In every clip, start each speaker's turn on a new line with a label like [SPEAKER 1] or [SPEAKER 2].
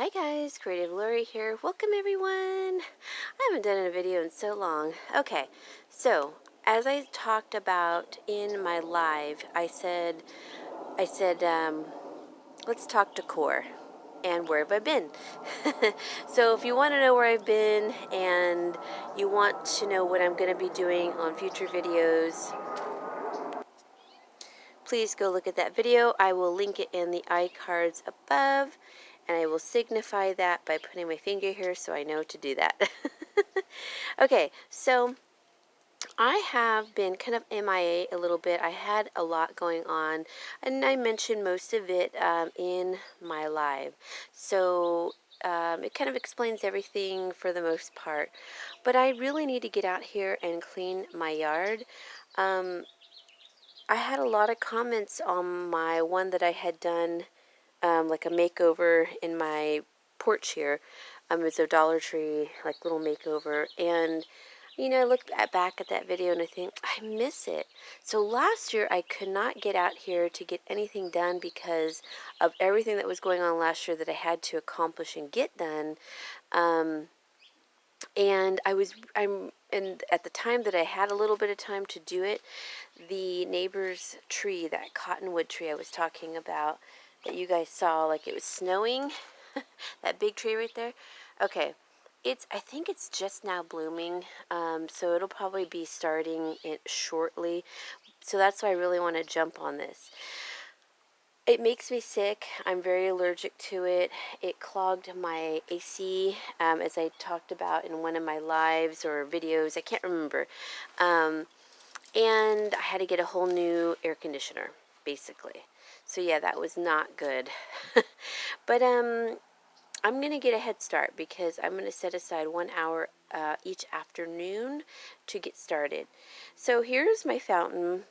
[SPEAKER 1] Hi guys, Creative Lori here. Welcome everyone. I haven't done a video in so long. Okay, so as I talked about in my live, I said, let's talk decor and where have I been? So if you want to know where I've been and you want to know what I'm going to be doing on future videos, please go look at that video. I will link it in the iCards above, and I will signify that by putting my finger here so I know to do that. Okay, so I have been kind of MIA a little bit. I had a lot going on, and I mentioned most of it in my live. So it kind of explains everything for the most part. But I really need to get out here and clean my yard. Um, I had a lot of comments on my one that I had done, like a makeover in my porch here. It was a Dollar Tree, like little makeover. And, I look back at that video and I think, I miss it. So last year I could not get out here to get anything done because of everything that was going on last year that I had to accomplish and get done. And and at the time that I had a little bit of time to do it, the neighbor's tree, that cottonwood tree I was talking about, that you guys saw, like it was snowing, that big tree right there. Okay, I think it's just now blooming, so it'll probably be starting it shortly. So that's why I really want to jump on this. It makes me sick. I'm very allergic to it. It clogged my AC, as I talked about in one of my lives or videos. I can't remember. And I had to get a whole new air conditioner, basically. So yeah, that was not good. But I'm going to get a head start because I'm going to set aside 1 hour each afternoon to get started. So here's my fountain.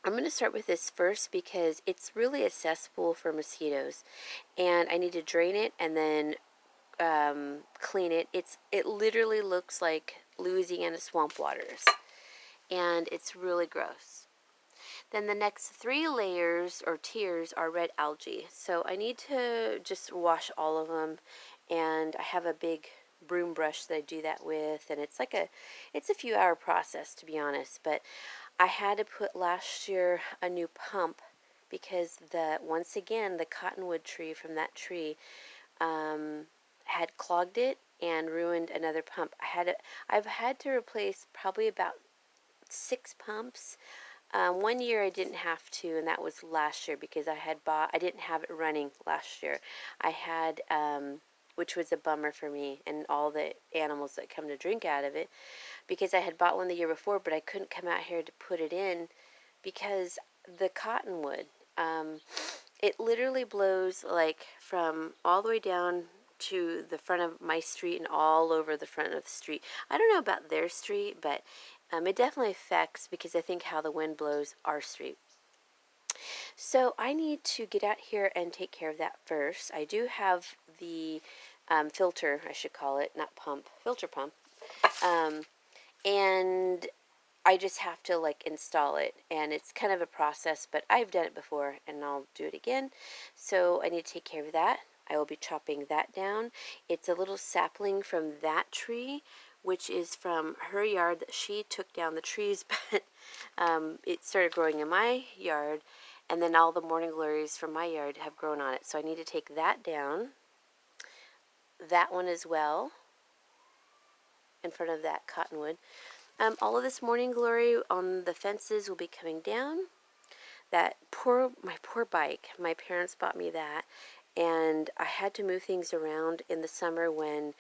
[SPEAKER 1] I'm going to start with this first because it's really a cesspool for mosquitoes, and I need to drain it and then clean it. It literally looks like Louisiana swamp waters, and it's really gross. Then the next 3 layers or tiers are red algae, so I need to just wash all of them, and I have a big broom brush that I do that with, and it's a few hour process, to be honest. But I had to put last year a new pump because once again the cottonwood tree from that tree had clogged it and ruined another pump. I've had to replace probably about 6 pumps. One year I didn't have to, and that was last year because I didn't have it running last year. I had, which was a bummer for me and all the animals that come to drink out of it, because I had bought one the year before, but I couldn't come out here to put it in because the cottonwood, it literally blows like from all the way down to the front of my street and all over the front of the street. I don't know about their street, but it definitely affects, because I think how the wind blows our street. So I need to get out here and take care of that first. I do have the filter, I should call it, not pump, filter pump. And I just have to like install it, and it's kind of a process, but I've done it before and I'll do it again. So I need to take care of that. I will be chopping that down. It's a little sapling from that tree, which is from her yard that she took down the trees, but it started growing in my yard, and then all the morning glories from my yard have grown on it. So I need to take that down. That one as well, in front of that cottonwood. All of this morning glory on the fences will be coming down. My poor bike, my parents bought me that, and I had to move things around in the summer when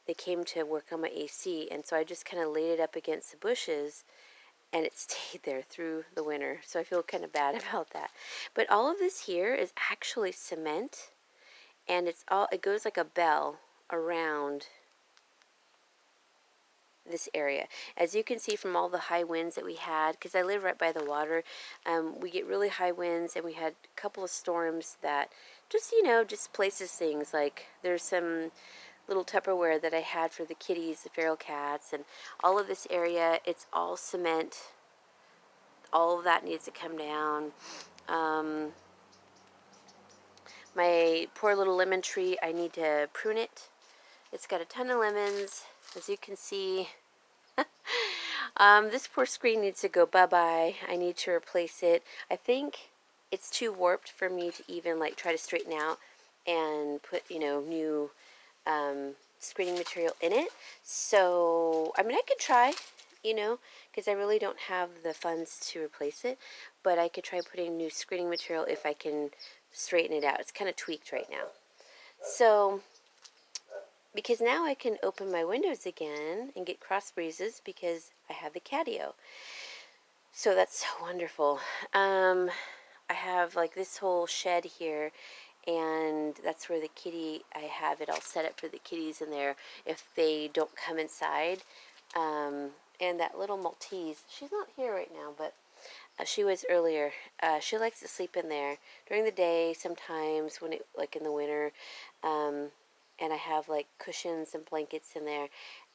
[SPEAKER 1] they came to work on my AC, and so I just kind of laid it up against the bushes, and it stayed there through the winter, so I feel kind of bad about that. But all of this here is actually cement, and it goes like a bell around this area. As you can see from all the high winds that we had, because I live right by the water, we get really high winds, and we had a couple of storms that just displaces things. Like there's some little Tupperware that I had for the kitties, the feral cats, and all of this area, it's all cement. All of that needs to come down. My poor little lemon tree, I need to prune it. It's got a ton of lemons, as you can see. This poor screen needs to go bye-bye. I need to replace it. I think it's too warped for me to even like try to straighten out and put, new screening material in it. So, I mean, I could try, because I really don't have the funds to replace it, but I could try putting new screening material if I can straighten it out. It's kind of tweaked right now. So, because now I can open my windows again and get cross breezes because I have the catio. So that's so wonderful. I have like this whole shed here, and that's where the kitty, I have it all set up for the kitties in there if they don't come inside. And that little Maltese, she's not here right now, but she was earlier. She likes to sleep in there during the day sometimes when it, like in the winter. And I have like cushions and blankets in there.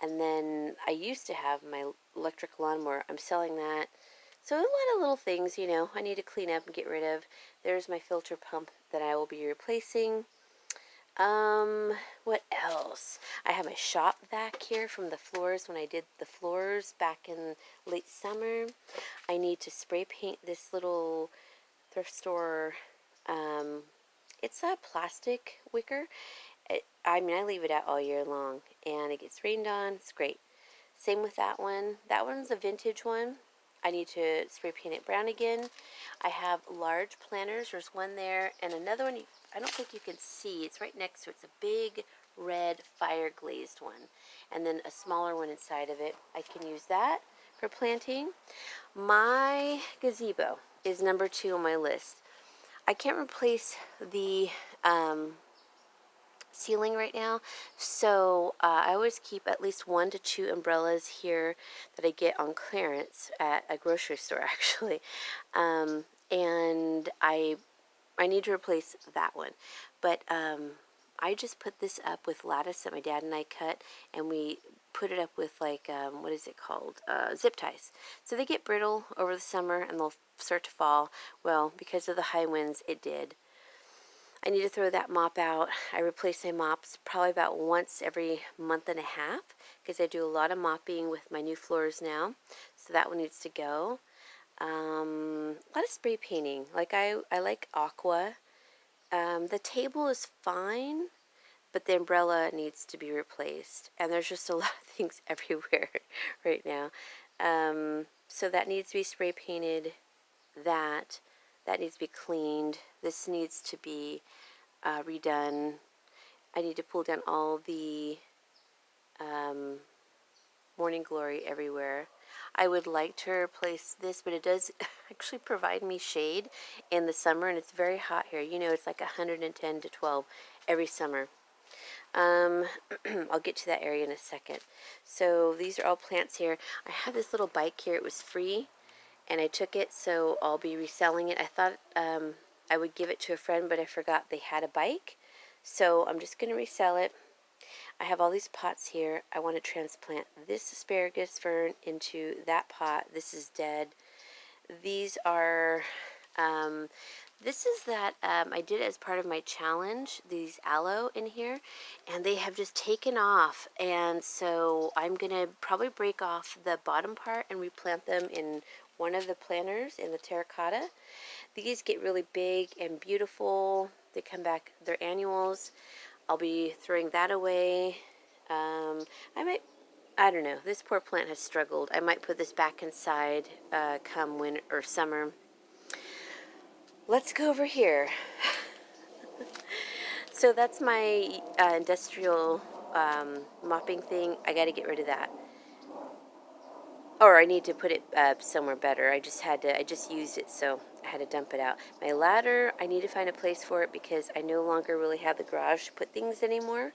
[SPEAKER 1] And then I used to have my electric lawnmower. I'm selling that. So a lot of little things, I need to clean up and get rid of. There's my filter pump that I will be replacing. What else? I have my shop vac here from the floors when I did the floors back in late summer. I need to spray paint this little thrift store. It's a plastic wicker. I mean, I leave it out all year long, and it gets rained on. It's great. Same with that one. That one's a vintage one. I need to spray paint it brown again. I have large planters. There's one there, and another one I don't think you can see. It's right next to it. It's a big red fire glazed one, and then a smaller one inside of it. I can use that for planting. My gazebo is number 2 on my list. I can't replace the ceiling right now, so I always keep at least 1 to 2 umbrellas here that I get on clearance at a grocery store actually, and I need to replace that one, but I just put this up with lattice that my dad and I cut, and we put it up with like what is it called, zip ties, so they get brittle over the summer and they'll start to fall. Well, because of the high winds, it did. I need to throw that mop out. I replace my mops probably about once every month and a half because I do a lot of mopping with my new floors now. So that one needs to go. A lot of spray painting. Like I like aqua. The table is fine, but the umbrella needs to be replaced. And there's just a lot of things everywhere right now. So that needs to be spray painted. That needs to be cleaned. This needs to be redone. I need to pull down all the morning glory everywhere. I would like to replace this, but it does actually provide me shade in the summer, and it's very hot here. It's like 110 to 12 every summer. I'll get to that area in a second. So these are all plants here. I have this little bike here. It was free, and I took it, so I'll be reselling it. I thought I would give it to a friend, but I forgot they had a bike, so I'm just going to resell it. I have all these pots here. I want to transplant this asparagus fern into that pot. This is dead. These are, this is that, I did it as part of my challenge, these aloe in here, and they have just taken off, and so I'm going to probably break off the bottom part and replant them in one of the planters in the terracotta. These get really big and beautiful. They come back, they're annuals. I'll be throwing that away. I don't know, this poor plant has struggled. I might put this back inside come winter or summer. Let's go over here. So that's my industrial mopping thing. I got to get rid of that. Or I need to put it somewhere better. I just used it, so I had to dump it out. My ladder, I need to find a place for it because I no longer really have the garage to put things anymore.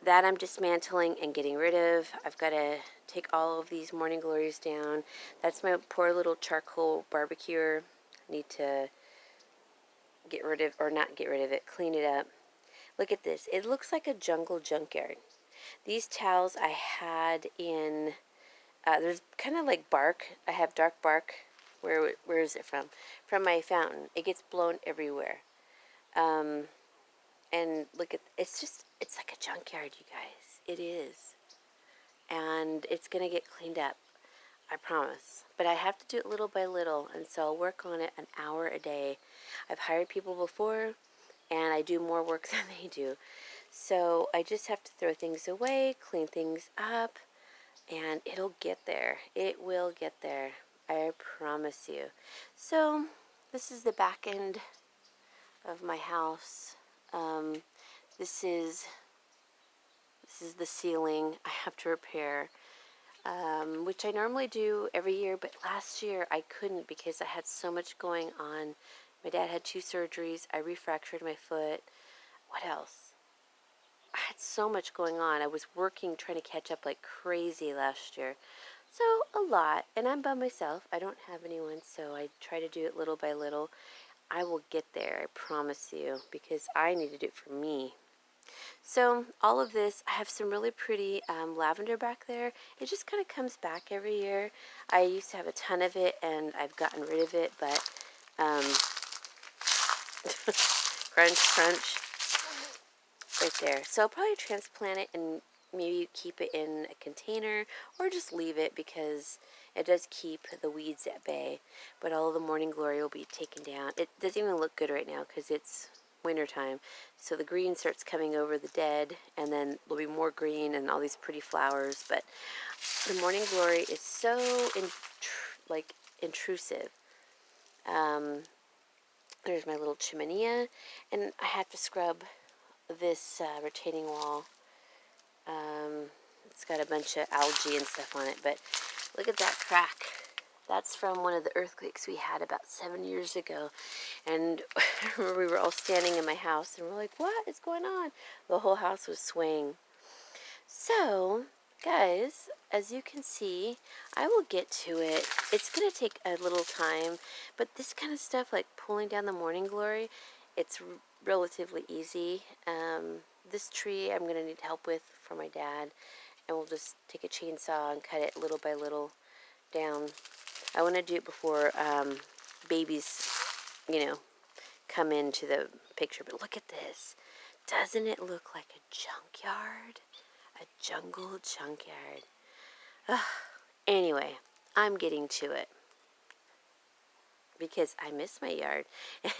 [SPEAKER 1] That I'm dismantling and getting rid of. I've got to take all of these morning glories down. That's my poor little charcoal barbecuer. I need to get rid of, or not get rid of it, clean it up. Look at this. It looks like a junkyard. These towels I had in, there's kind of like bark. I have dark bark. Where is it from? From my fountain. It gets blown everywhere. And look at, it's like a junkyard, you guys. It is. And it's going to get cleaned up. I promise. But I have to do it little by little, and so I'll work on it an hour a day. I've hired people before, and I do more work than they do. So I just have to throw things away, clean things up, and it'll get there. It will get there. I promise you. So this is the back end of my house. This is the ceiling I have to repair. Which I normally do every year, but last year I couldn't because I had so much going on. My dad had 2 surgeries. I refractured my foot. What else? I had so much going on. I was working, trying to catch up like crazy last year. So, a lot. And I'm by myself. I don't have anyone, so I try to do it little by little. I will get there, I promise you, because I need to do it for me. So all of this, I have some really pretty lavender back there. It just kind of comes back every year. I used to have a ton of it, and I've gotten rid of it, but crunch, crunch, right there. So I'll probably transplant it and maybe keep it in a container or just leave it because it does keep the weeds at bay. But all of the morning glory will be taken down. It doesn't even look good right now because it's wintertime, so the green starts coming over the dead, and then there'll be more green and all these pretty flowers. But the morning glory is so intrusive. There's my little chimenea, and I have to scrub this retaining wall. It's got a bunch of algae and stuff on it, but look at that crack. That's from one of the earthquakes we had about 7 years ago. And I remember we were all standing in my house and we're like, what is going on? The whole house was swaying. So, guys, as you can see, I will get to it. It's going to take a little time, but this kind of stuff, like pulling down the morning glory, it's relatively easy. This tree I'm going to need help with for my dad, and we'll just take a chainsaw and cut it little by little down. I want to do it before babies, come into the picture. But look at this. Doesn't it look like a junkyard? A jungle junkyard. Ugh. Anyway, I'm getting to it because I miss my yard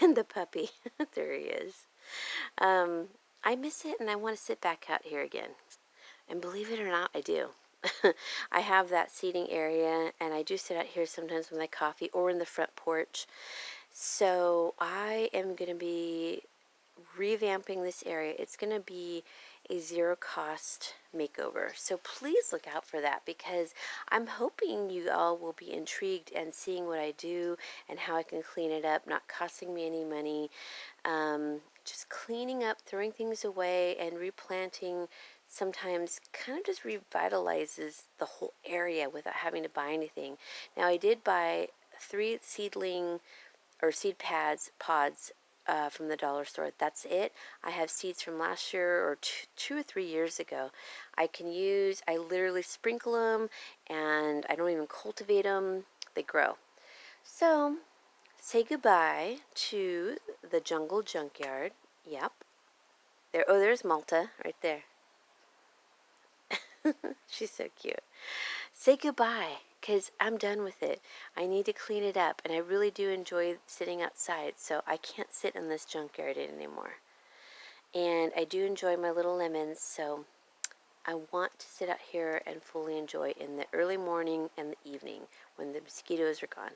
[SPEAKER 1] and the puppy. There he is. I miss it, and I want to sit back out here again. And believe it or not, I do. I have that seating area, and I do sit out here sometimes with my coffee or in the front porch. So I am going to be revamping this area. It's going to be a zero-cost makeover. So please look out for that, because I'm hoping you all will be intrigued and seeing what I do and how I can clean it up, not costing me any money. Just cleaning up, throwing things away, and replanting sometimes kind of just revitalizes the whole area without having to buy anything. Now, I did buy 3 seed pods from the dollar store. That's it. I have seeds from last year or 2 or 3 years ago. I literally sprinkle them, and I don't even cultivate them. They grow. So, say goodbye to the jungle junkyard. Yep. There's Malta right there. She's so cute. Say goodbye, because I'm done with it. I need to clean it up, and I really do enjoy sitting outside, so I can't sit in this junkyard anymore. And I do enjoy my little lemons, so I want to sit out here and fully enjoy in the early morning and the evening when the mosquitoes are gone.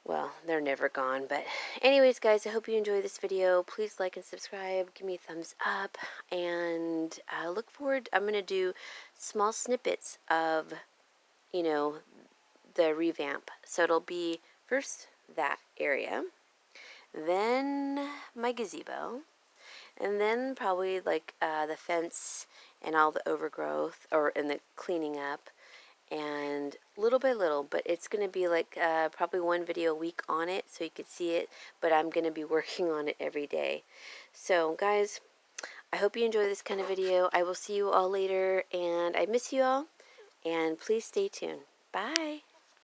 [SPEAKER 1] Well, they're never gone, but anyways, guys, I hope you enjoyed this video. Please like and subscribe, give me a thumbs up, and look forward. I'm going to do small snippets of, the revamp. So it'll be first that area, then my gazebo, and then probably like the fence and all the overgrowth, and the cleaning up. And little by little, but it's going to be like probably 1 video a week on it, so you could see it, but I'm going to be working on it every day. So guys, I hope you enjoy this kind of video. I will see you all later, and I miss you all, and please stay tuned. Bye.